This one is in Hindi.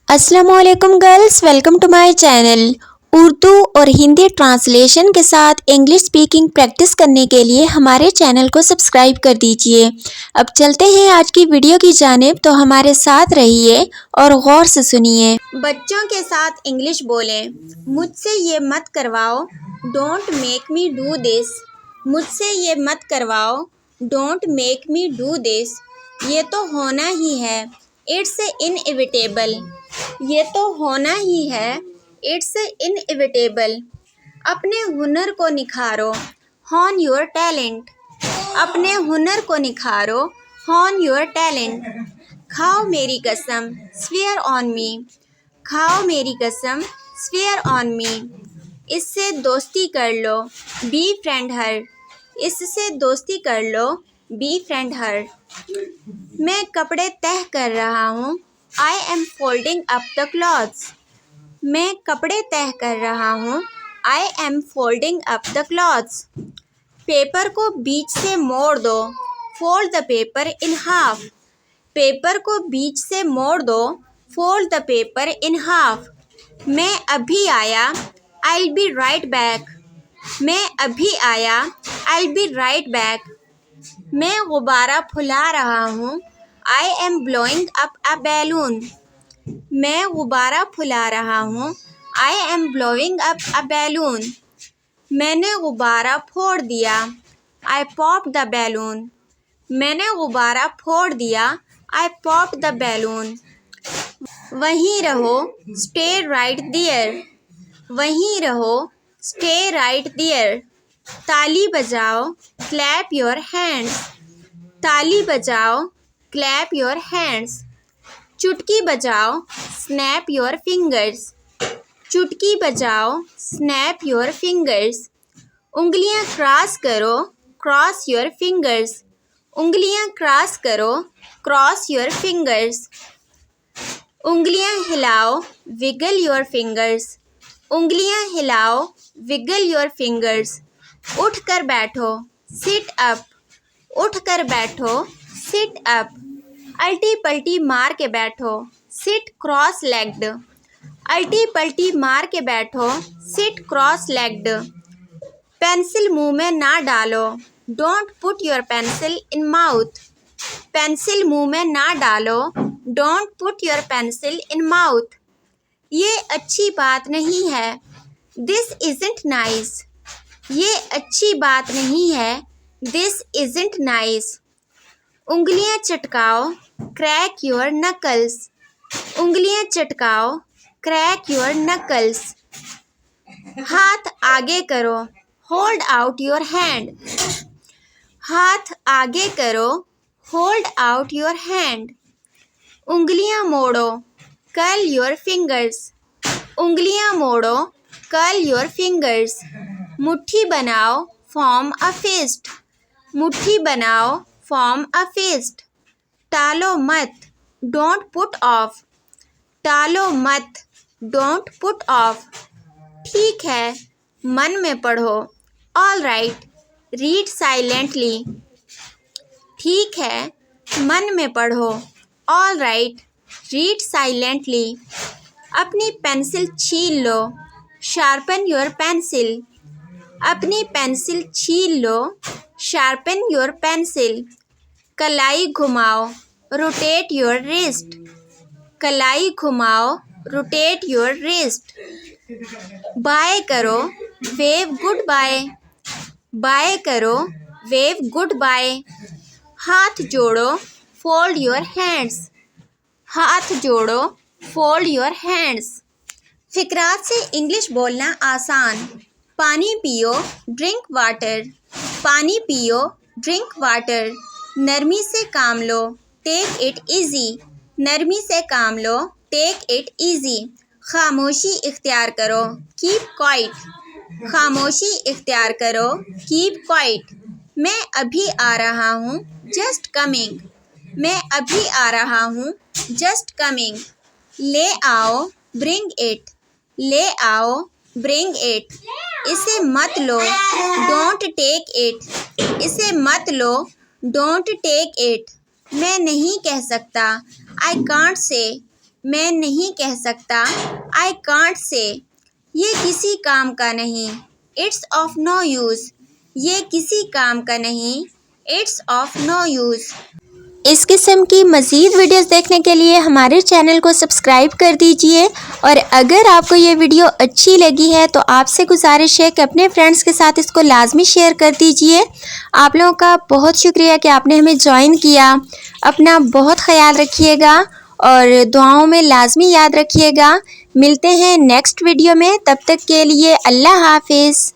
अस्सलामुअलैकुम girls, welcome to my channel. Urdu और हिंदी ट्रांसलेशन के साथ इंग्लिश स्पीकिंग प्रैक्टिस करने के लिए हमारे चैनल को सब्सक्राइब कर दीजिए। अब चलते हैं आज की वीडियो की जानिब, तो हमारे साथ रहिए और गौर से सुनिए। बच्चों के साथ इंग्लिश बोलें। मुझसे ये मत करवाओ, don't make me do this. मुझसे ये मत करवाओ, don't make me do this. ये तो होना ही है, इट्स इनएविटेबल। ये तो होना ही है, इट्स इनएविटेबल। अपने हुनर को निखारो, हॉन योर टैलेंट। अपने हुनर को निखारो, हॉन योर टैलेंट। खाओ मेरी कसम, स्वेयर ऑन मी। खाओ मेरी कसम, स्वेयर ऑन मी। इससे दोस्ती कर लो, बी फ्रेंड हर। इससे दोस्ती कर लो, बी फ्रेंड हर। मैं कपड़े तह कर रहा हूँ, I am folding up the clothes. मैं कपड़े तह कर रहा हूँ, I am folding up the clothes. Paper को बीच से मोड़ दो, fold the paper in half. Paper को बीच से मोड़ दो, fold the paper in half. मैं अभी आया, आई बी राइट बैक। मैं अभी आया, आई बी राइट बैक। मैं गुब्बारा फुला रहा हूँ, I am blowing up a balloon. मैं गुब्बारा फुला रहा हूँ, I am blowing up a balloon. मैंने गुब्बारा फोड़ दिया, आई पॉप्ड द बैलून। मैंने गुब्बारा फोड़ दिया, आई पॉप्ड द बैलून। वहीं रहो, स्टे राइट देयर। वहीं रहो, स्टे राइट देयर। ताली बजाओ, क्लैप योर हैंड्स। ताली बजाओ, क्लैप योर हैंड्स। चुटकी बजाओ, स्नैप योर फिंगर्स। चुटकी बजाओ, स्नैप योर फिंगर्स। उंगलियां क्रॉस करो, क्रॉस योर फिंगर्स। उंगलियां क्रॉस करो, क्रॉस योर फिंगर्स। उंगलियां हिलाओ, विगल योर फिंगर्स। उंगलियां हिलाओ, विगल योर फिंगर्स। उठ कर बैठो, सिट अप। उठ कर बैठो, सिट अप। अल्टी पल्टी मार के बैठो, सिट क्रॉस लेग्ड। अल्टी पल्टी मार के बैठो, सिट क्रॉस लेग्ड। पेंसिल मुंह में ना डालो, don't put your pencil in mouth. Pencil मुंह में ना डालो, don't put your pencil in mouth. ये अच्छी बात नहीं है, दिस इजंट नाइस। ये अच्छी बात नहीं है, दिस इजंट नाइस। उंगलियां चटकाओ, क्रैक योर नकल्स। उंगलियां चटकाओ, क्रैक योर नकल्स। हाथ आगे करो, होल्ड आउट योर हैंड। हाथ आगे करो, होल्ड आउट योर हैंड। उंगलियां मोड़ो, कर्ल योर फिंगर्स। उंगलियां मोड़ो, कर्ल योर फिंगर्स। मुट्ठी बनाओ, फॉर्म अ फिस्ट। मुट्ठी बनाओ, फॉर्म अ फिस्ट। टालो मत, डोंट पुट ऑफ। टालो मत, डोंट पुट ऑफ। ठीक है, मन में पढ़ो, ऑल राइट, रीड साइलेंटली। ठीक है, मन में पढ़ो, ऑल राइट, रीड साइलेंटली। अपनी पेंसिल छील लो, शार्पन योर पेंसिल। अपनी पेंसिल छील लो, शार्पन योर पेंसिल। कलाई घुमाओ, रोटेट योर रिस्ट। कलाई घुमाओ, रोटेट योर रिस्ट। बाय करो, वेव गुड बाय। बाय करो, वेव गुड बाय। हाथ जोड़ो, फोल्ड योर हैंड्स। हाथ जोड़ो, फोल्ड योर हैंड्स। फिकरात से इंग्लिश बोलना आसान। पानी पियो, ड्रिंक वाटर। पानी पियो, ड्रिंक वाटर। नरमी से काम लो, टेक इट इजी। नरमी से काम लो, टेक इट इजी। खामोशी इख्तियार करो, कीप क्वाइट। खामोशी इख्तियार करो, कीप क्वाइट। मैं अभी आ रहा हूँ, जस्ट कमिंग। मैं अभी आ रहा हूँ, जस्ट कमिंग। ले आओ, ब्रिंग इट। ले आओ, ब्रिंग इट। इसे मत लो, डोंट टेक इट। इसे मत लो, डोंट टेक इट। मैं नहीं कह सकता, आई कांट से। मैं नहीं कह सकता। I can't say। ये किसी काम का नहीं। It's of no use। ये किसी काम का नहीं। It's of no use। इस किस्म की मज़ीद वीडियोस देखने के लिए हमारे चैनल को सब्सक्राइब कर दीजिए और अगर आपको ये वीडियो अच्छी लगी है तो आपसे गुजारिश है कि अपने फ्रेंड्स के साथ इसको लाजमी शेयर कर दीजिए। आप लोगों का बहुत शुक्रिया कि आपने हमें ज्वाइन किया। अपना बहुत ख्याल रखिएगा और दुआओं में लाजमी याद रखिएगा। मिलते हैं नेक्स्ट वीडियो में, तब तक के लिए अल्लाह हाफिज़।